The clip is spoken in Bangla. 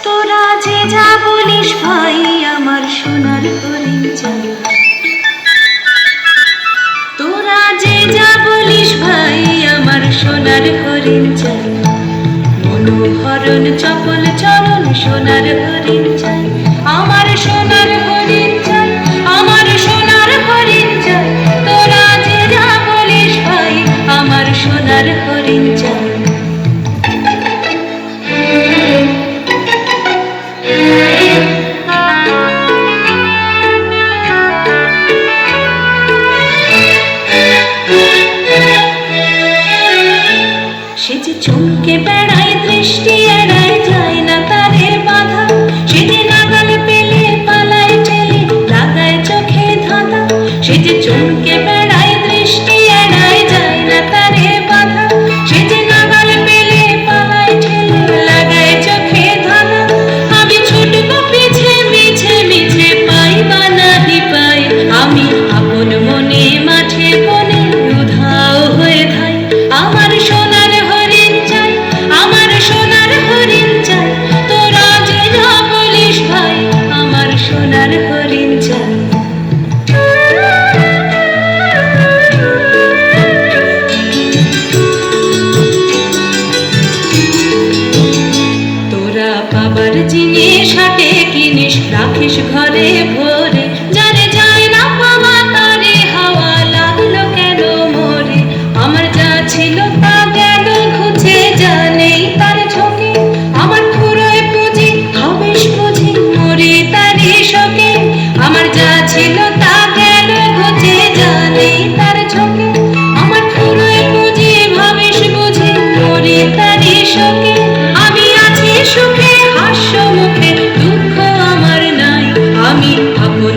তোরা যে যা বলিস ভাই আমার সোনার হরিণ চাই, তোরা যে যা বলিস ভাই আমার সোনার হরিণ চাই, মনোহরণ চপল চরণ সোনার হরিণ চাই, আমার সোনার হরিণ চাই, আমার সোনার হরিণ চাই, তোরা যে যা বলিস ভাই আমার সোনার হরিণ চাই। সে যে চমকে বেড়ায় দৃষ্টি এড়ায় যায় না তারে বাধা, সে যে নাগাল পেলে পালায় ঠেলে লাগায় চোখে ধাঁধা, সে যে চমকে বেড়ায় দৃষ্টি এড়ায় যায় না তারে বাধা, সে যে নাগাল পেলে পালায় ঠেলে লাগায় চোখে ধাঁধা। আমি ছুটবো পিছে মিছে মিছে পাই বা নাহি পাই, আমি আপন মনে মাঠে বনে উধাও হয়ে ধাই, আমার সোনার হরিণ চাই, আমার সোনার হরিণ চাই, তোরা যে যা বলিস ভাই আমার সোনার হরিণ চাই। তোরা পাবার জিনিস হাটে কিনিস রাখিস ঘরে ভরে, যারে যায় না পাওয়া তারে হাওয়া লাগলো কেন মরে, আমার যা ছিল তা গেল ঘুচে জানেই তার ঝোঁকে, আমার ফুরোয় পুঁজি হবেশ বুঝি মরি তারি শোকে, আমার যা ছিল তা গেল ঘুচে জানেই তার ঝোঁকে, আমার ফুরোয় পুঁজি হবেশ বুঝি মরি তারি শোকে। আমি আছি সুখে হাস্য মুখে দুঃখ আমার নাই, আমি আপন